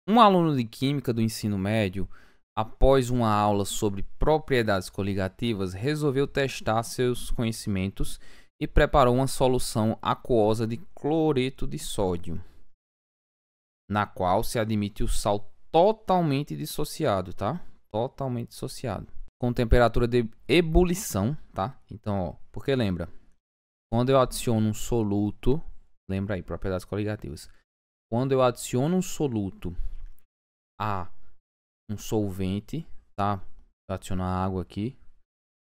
Um aluno de Química do ensino médio, após uma aula sobre propriedades coligativas, resolveu testar seus conhecimentos e preparou uma solução aquosa de cloreto de sódio, na qual se admite o sal totalmente dissociado, tá? Totalmente dissociado. Com temperatura de ebulição, tá? Então, ó, porque lembra, quando eu adiciono um soluto, lembra aí, propriedades coligativas. Quando eu adiciono um soluto a um solvente, tá? Eu adiciono a água aqui,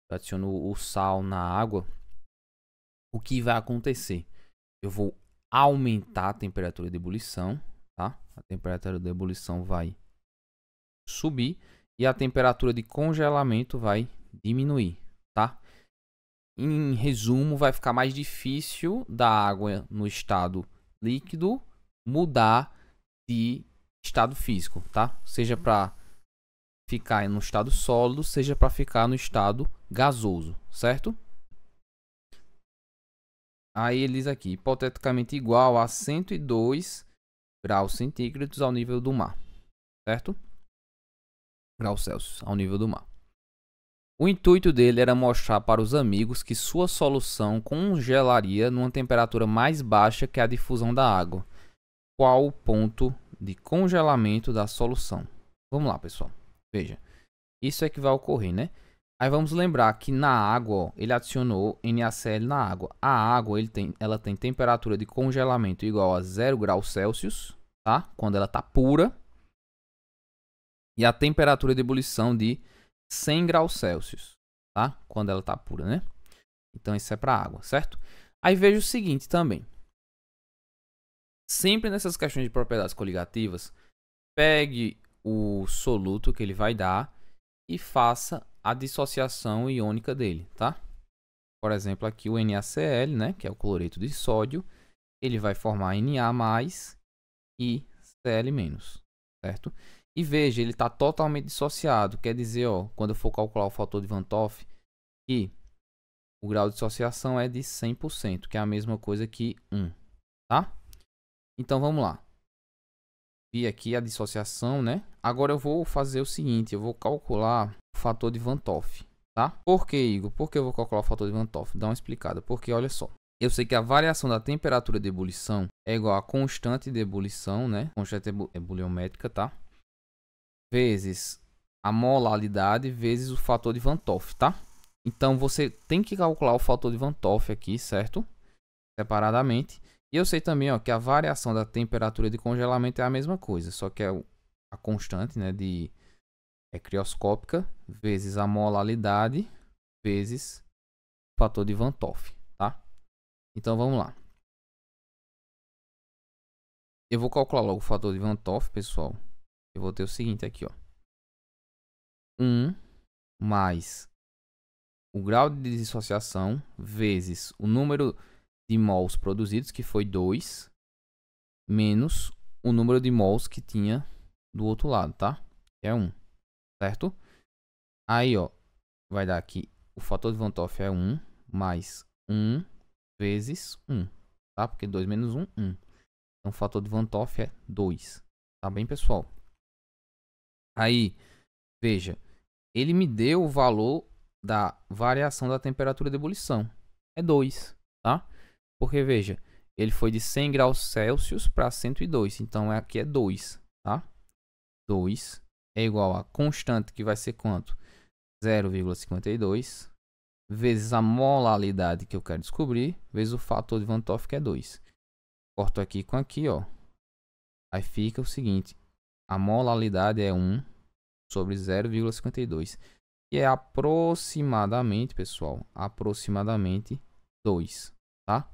eu adiciono o sal na água. O que vai acontecer? Eu vou aumentar a temperatura de ebulição, tá? A temperatura de ebulição vai subir e a temperatura de congelamento vai diminuir, tá? Em resumo, vai ficar mais difícil da água no estado líquido mudar de estado físico, tá? Seja para ficar no estado sólido, seja para ficar no estado gasoso, certo? Aí ele diz aqui, hipoteticamente igual a 102 graus centígrados ao nível do mar, certo? Graus Celsius ao nível do mar. O intuito dele era mostrar para os amigos que sua solução congelaria numa temperatura mais baixa que a difusão da água. Qual o ponto de congelamento da solução? Vamos lá, pessoal. Veja, isso é que vai ocorrer, né? Aí vamos lembrar que na água, ó, ele adicionou NaCl na água. A água ela tem temperatura de congelamento igual a 0 graus Celsius, tá? Quando ela está pura. E a temperatura de ebulição de 100 graus Celsius, tá? Quando ela está pura, né? Então isso é para água, certo? Aí veja o seguinte também. Sempre nessas questões de propriedades coligativas, pegue o soluto que ele vai dar e faça a dissociação iônica dele, tá? Por exemplo, aqui o NaCl, né, que é o cloreto de sódio, ele vai formar Na+ e Cl-, certo? E veja, ele está totalmente dissociado, quer dizer, ó, quando eu for calcular o fator de Van 't Hoff, que o grau de dissociação é de 100%, que é a mesma coisa que 1, tá? Então vamos lá. Vi aqui a dissociação, né? Agora eu vou fazer o seguinte, eu vou calcular o fator de Van 't Hoff, tá? Por que, Igor? Por que eu vou calcular o fator de Van 't Hoff? Dá uma explicada. Porque olha só, eu sei que a variação da temperatura de ebulição é igual à constante de ebulição, né? Constante ebuliométrica, tá? Vezes a molaridade vezes o fator de Van 't Hoff, tá? Então você tem que calcular o fator de Van 't Hoff aqui, certo? Separadamente. E eu sei também, ó, que a variação da temperatura de congelamento é a mesma coisa, só que é a constante, né, crioscópica vezes a molaridade vezes o fator de Van 't Hoff, tá? Então vamos lá. Eu vou calcular logo o fator de Van 't Hoff, pessoal. Eu vou ter o seguinte aqui, ó. 1 mais o grau de dissociação vezes o número de mols produzidos, que foi 2, menos o número de mols que tinha do outro lado, tá? Que é 1, certo? Aí, ó, vai dar aqui, o fator de Van 't Hoff é 1, mais 1 vezes 1, tá? Porque 2 menos 1, 1. Então, o fator de Van 't Hoff é 2, tá bem, pessoal? Aí, veja, ele me deu o valor da variação da temperatura de ebulição. É 2, tá? Porque, veja, ele foi de 100 graus Celsius para 102. Então, aqui é 2, tá? 2 é igual a constante, que vai ser quanto? 0,52 vezes a molaridade que eu quero descobrir, vezes o fator de Van 't Hoff, que é 2. Corto aqui com aqui, ó. Aí fica o seguinte. A molaridade é 1 sobre 0,52. Que é aproximadamente, pessoal, aproximadamente 2, tá?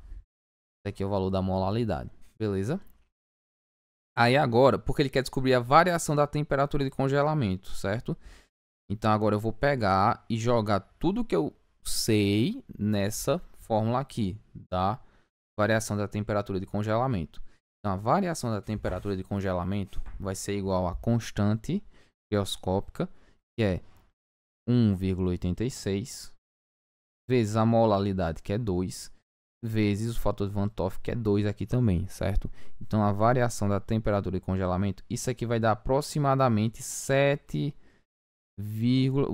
Esse aqui é o valor da molaridade, beleza? Aí agora, porque ele quer descobrir a variação da temperatura de congelamento, certo? Então agora eu vou pegar e jogar tudo que eu sei nessa fórmula aqui, da variação da temperatura de congelamento. Então a variação da temperatura de congelamento vai ser igual a constante crioscópica, que é 1,86 vezes a molaridade, que é 2, vezes o fator de Van 't Hoff, que é 2 aqui também, certo? Então a variação da temperatura de congelamento, isso aqui vai dar aproximadamente 7,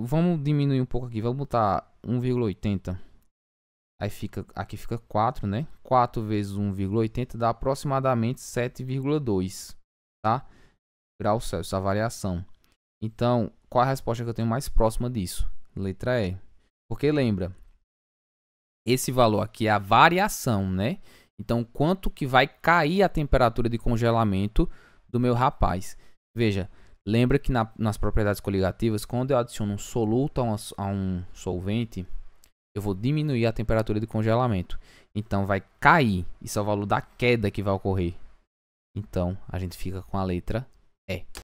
vamos diminuir um pouco aqui, vamos botar 1,80. Aí aqui fica 4, né? 4 vezes 1,80 dá aproximadamente 7,2, tá? Graus Celsius, a variação. Então, qual a resposta que eu tenho mais próxima disso? Letra E. Porque lembra, esse valor aqui é a variação, né? Então, quanto que vai cair a temperatura de congelamento do meu rapaz? Veja, lembra que nas propriedades coligativas, quando eu adiciono um soluto a um solvente, eu vou diminuir a temperatura de congelamento. Então, vai cair. Isso é o valor da queda que vai ocorrer. Então, a gente fica com a letra E.